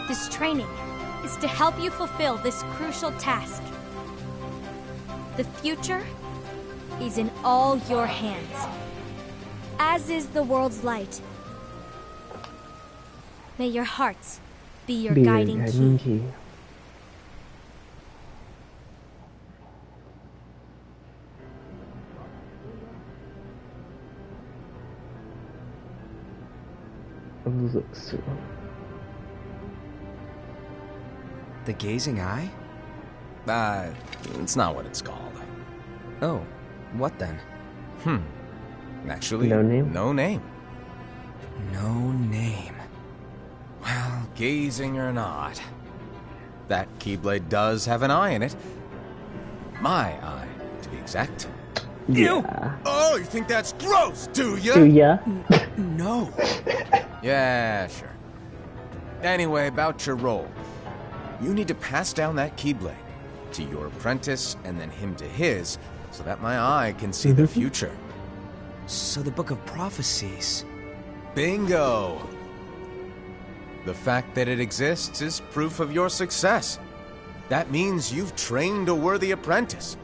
This training is to help you fulfill this crucial task. The future is in all your hands, as is the world's light. May your hearts be your guiding key. The Gazing Eye? It's not what it's called. Oh, what then? Actually, no name? No name. No name. Well, gazing or not, that Keyblade does have an eye in it. My eye, to be exact. Yeah. Oh, you think that's gross, do you? Do ya? No. Yeah, sure. Anyway, about your role. You need to pass down that Keyblade to your apprentice and then him to his, so that my eye can see the future. So the Book of Prophecies... Bingo! The fact that it exists is proof of your success. That means you've trained a worthy apprentice,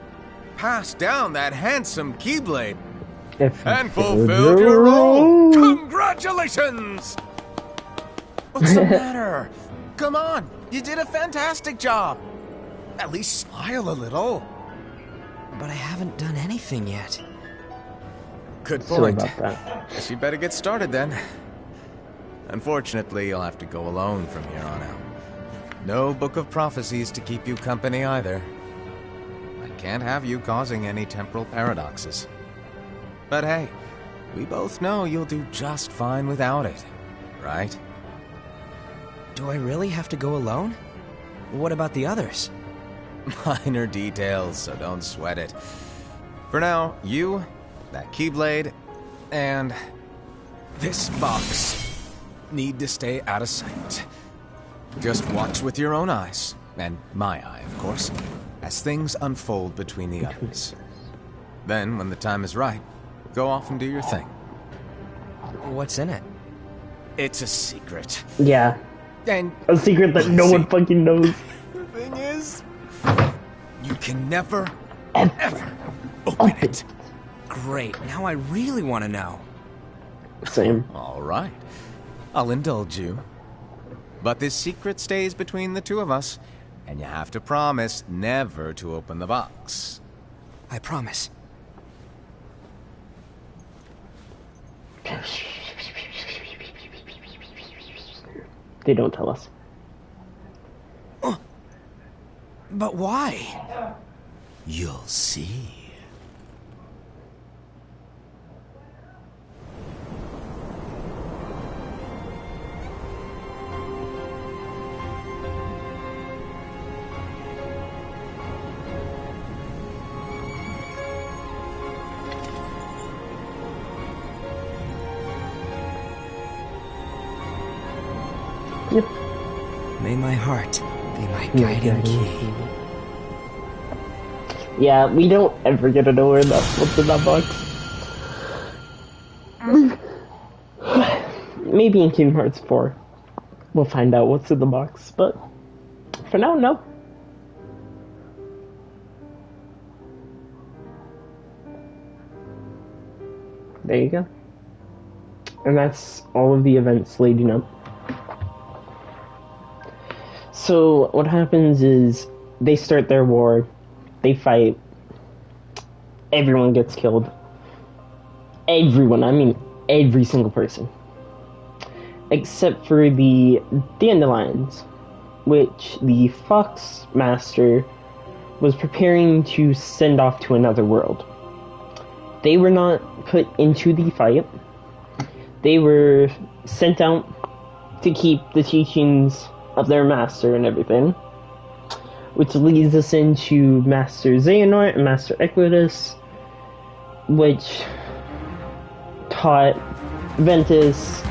passed down that handsome Keyblade, and fulfilled your role! Congratulations! What's the matter? Come on, you did a fantastic job. At least smile a little. But I haven't done anything yet. Good Sorry point. about that. Guess you better get started then. Unfortunately, you'll have to go alone from here on out. No Book of Prophecies to keep you company either. I can't have you causing any temporal paradoxes. But hey, we both know you'll do just fine without it, right? Do I really have to go alone? What about the others? Minor details, so don't sweat it. For now, you, that Keyblade, and this box need to stay out of sight. Just watch with your own eyes, and my eye, of course, as things unfold between the others. Then, when the time is right, go off and do your thing. What's in it? It's a secret. Yeah. And a secret that no one fucking knows. The thing is, you can never, ever open it. Great, now I really want to know. Same. All right. I'll indulge you. But this secret stays between the two of us, and you have to promise never to open the box. I promise. They don't tell us. But why? You'll see. Yep. May my heart be my guiding key. Yeah, we don't ever get to know what's in that box. Maybe in Kingdom Hearts 4 we'll find out what's in the box, but for now, no. There you go. And that's all of the events leading up. So what happens is they start their war, they fight, everyone gets killed. Everyone, I mean every single person. Except for the Dandelions, which the Fox Master was preparing to send off to another world. They were not put into the fight. They were sent out to keep the teachings of their master and everything. which leads us into Master Xehanort and Master Equitas, which taught Ventus,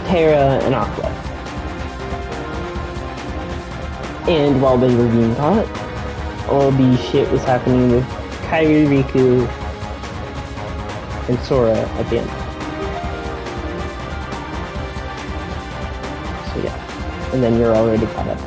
Terra, and Aqua. And while they were being taught, all the shit was happening with Kairi, Riku, and Sora at the end. So yeah, and then you're already caught up.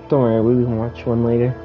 Don't worry, we can watch one later.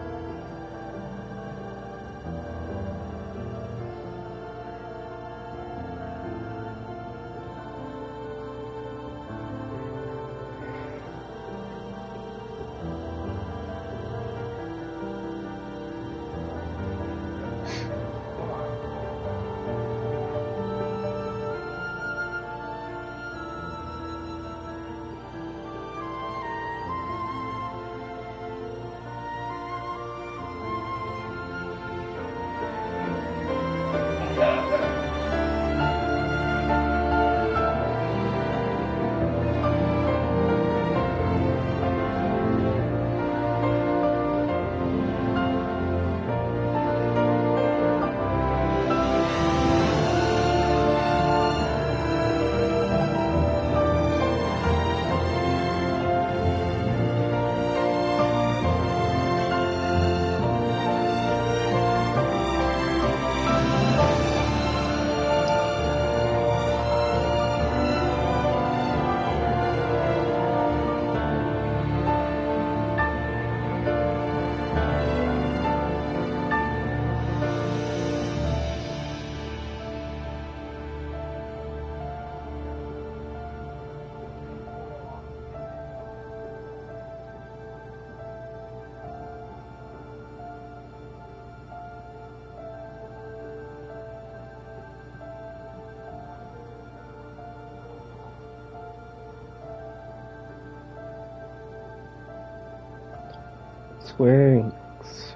Square Enix.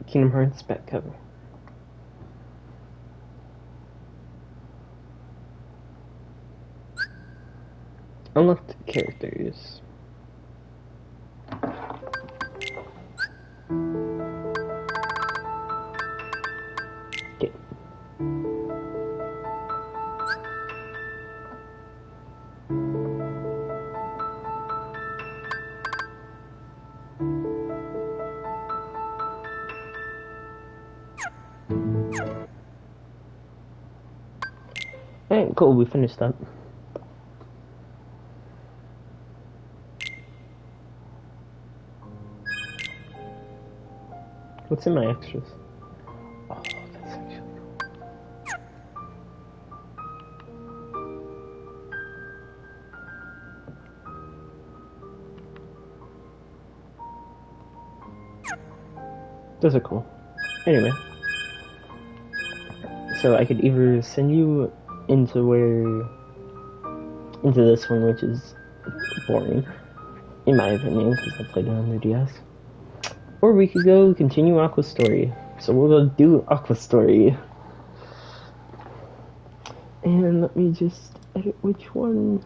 Kingdom Hearts back cover. Unlocked characters. Okay. Alright, cool, we finished up. What's in my extras? Oh, that's actually cool. Those are cool. Anyway. So I could either send you into this one, which is boring, in my opinion, because I played it on the DS. Or we could go continue Aqua's story. So we'll go do Aqua's story. And let me just edit which one?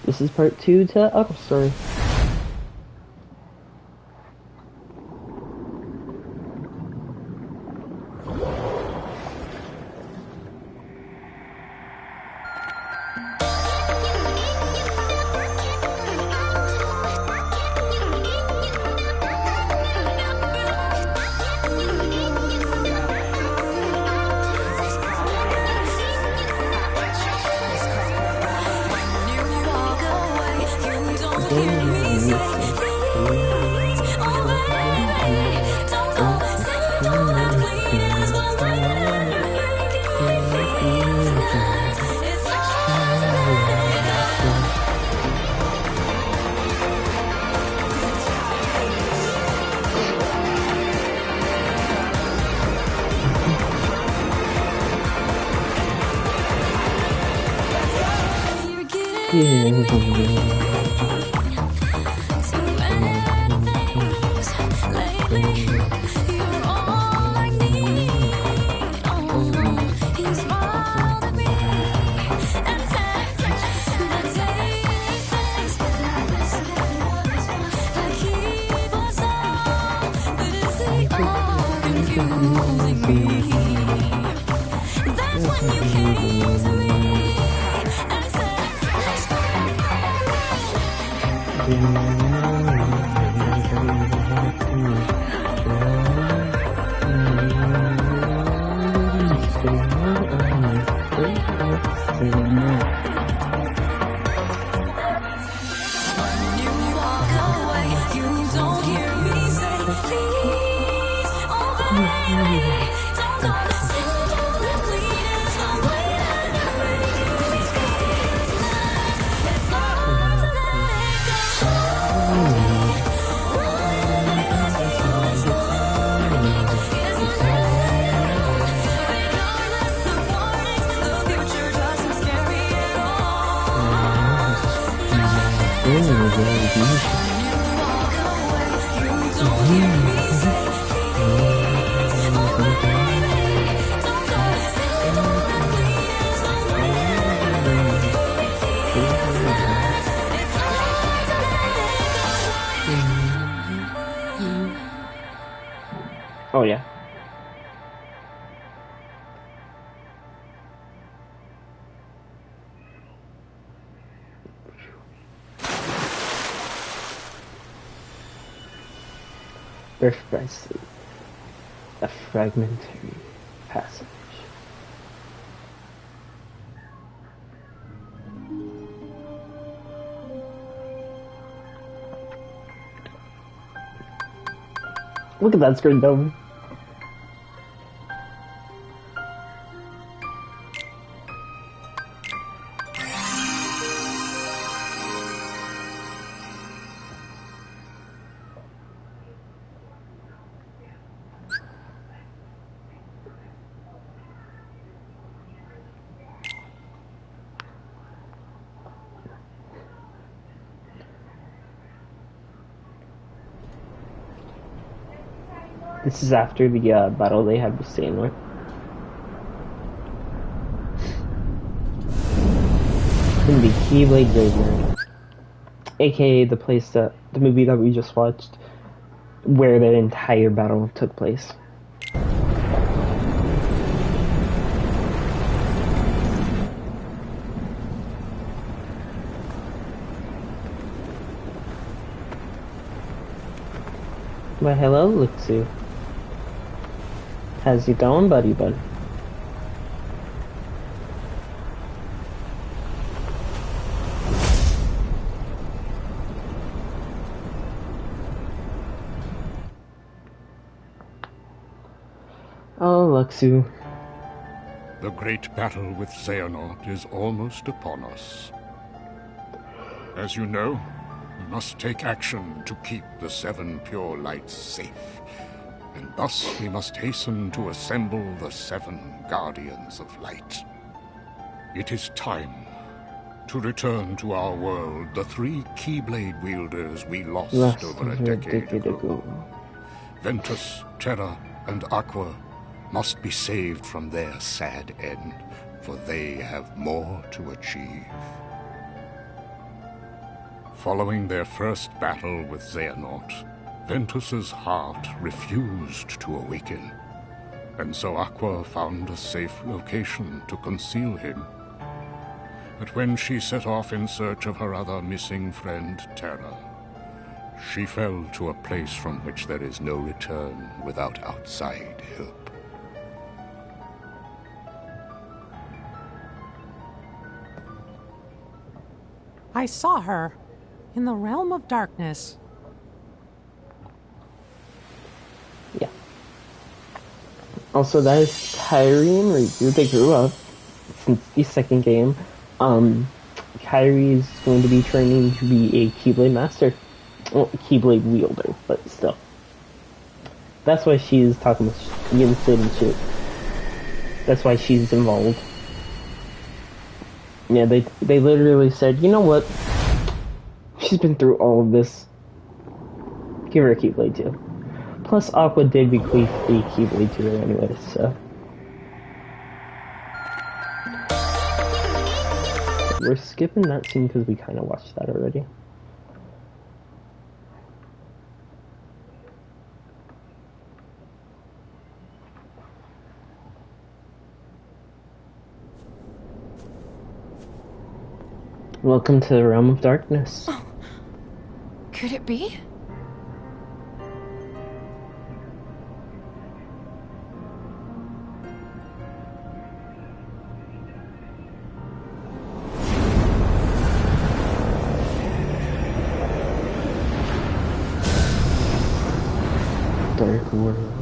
This is part 2 to Upper Story. Oh yeah. Precisely. A fragmentary passage. Look at that screen dome. This is after the battle they had with Xehanort. In the Keyblade Graveyard, aka the place that the movie that we just watched, where the entire battle took place. Well, hello, Luxu. How's it going, buddy? Oh, Luxu. The great battle with Xehanort is almost upon us. As you know, we must take action to keep the Seven Pure Lights safe. And thus we must hasten to assemble the Seven Guardians of Light. It is time to return to our world the 3 Keyblade wielders we lost over a decade ago. Ventus, Terra, and Aqua must be saved from their sad end, for they have more to achieve. Following their first battle with Xehanort, Ventus's heart refused to awaken, and so Aqua found a safe location to conceal him. But when she set off in search of her other missing friend, Terra, she fell to a place from which there is no return without outside help. I saw her in the realm of darkness. Yeah. Also, that is Kairi and Riku. They grew up since the second game. Kairi is going to be training to be a Keyblade Master. Well, Keyblade wielder, but still. That's why she's talking with Yin Sid and shit. That's why she's involved. Yeah, they literally said, you know what? She's been through all of this. Give her a Keyblade too. Plus, Aqua did bequeath the Keyblade to her anyway, so. We're skipping that scene because we kind of watched that already. Welcome to the Realm of Darkness. Oh. Could it be? Dark world.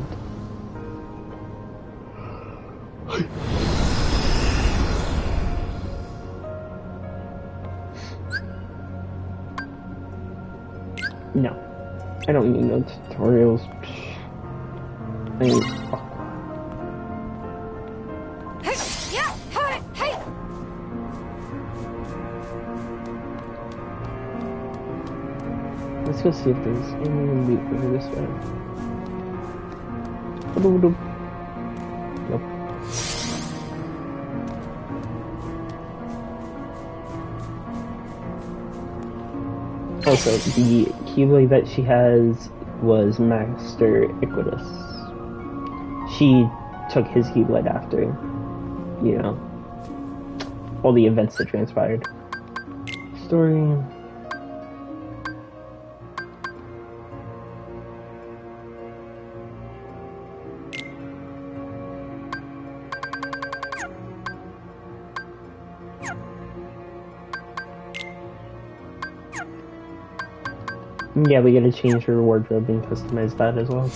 No, I don't need no tutorials. I need Let's go see if there's any loot over this way. Nope. Also, the Keyblade that she has was Master Equitus. She took his Keyblade after, you know, all the events that transpired. Story. Yeah, we gotta change her wardrobe and customize that as well.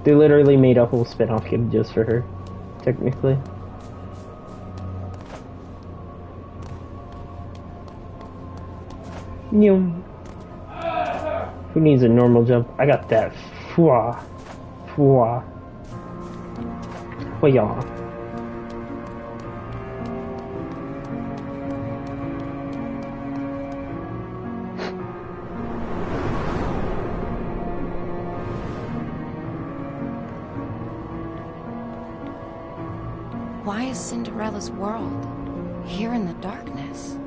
They literally made a whole spin-off game just for her, technically. Who needs a normal jump? I got that. Fwa. Fwa. Fwa. Why is Cinderella's world here in the darkness?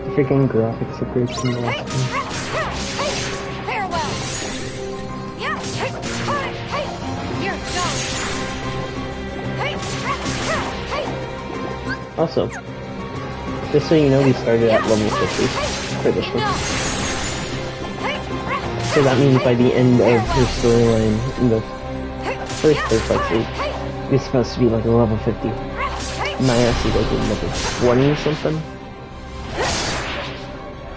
The freaking graphics are great from the last one. Farewell! Yeah! Here, go! Also, just so you know, we started at level 50 for this one. So that means by the end of her storyline, in the first playthrough, you're supposed to be like a level 50. My ass is like a level 20 or something.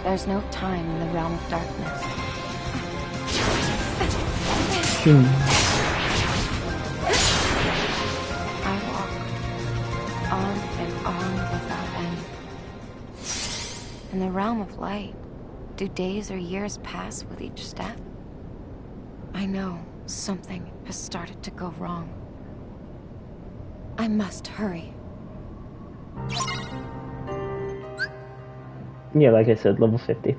There's no time in the realm of darkness. I walk on and on without end. In the realm of light, do days or years pass with each step? I know something has started to go wrong. I must hurry. Yeah, like I said, level 50.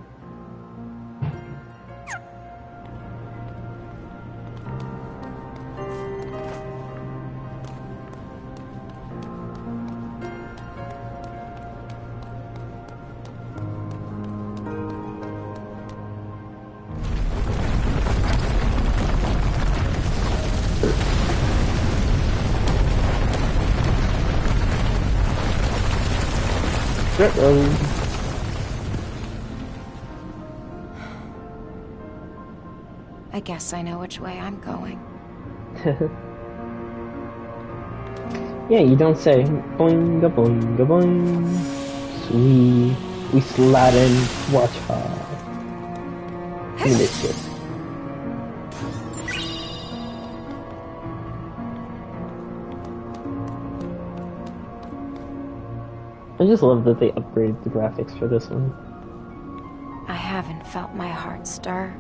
I guess I know which way I'm going. Yeah, you don't say boinga boinga boing. We slide in, watch her. I mean, it's good. I just love that they upgraded the graphics for this one. I haven't felt my heart stir.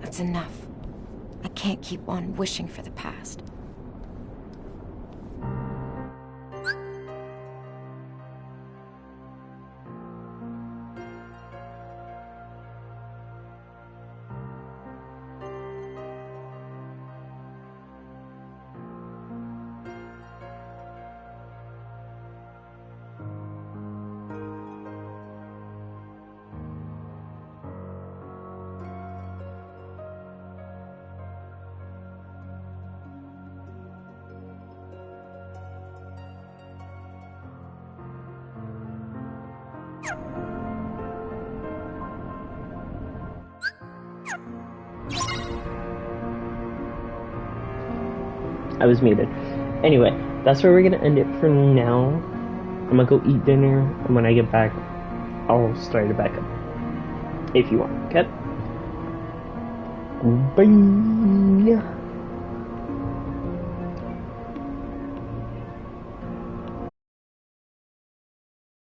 That's enough. I can't keep on wishing for the past. I was muted. Anyway, that's where we're gonna end it for now. I'm gonna go eat dinner, and when I get back, I'll start it back up. If you want, okay? Bye!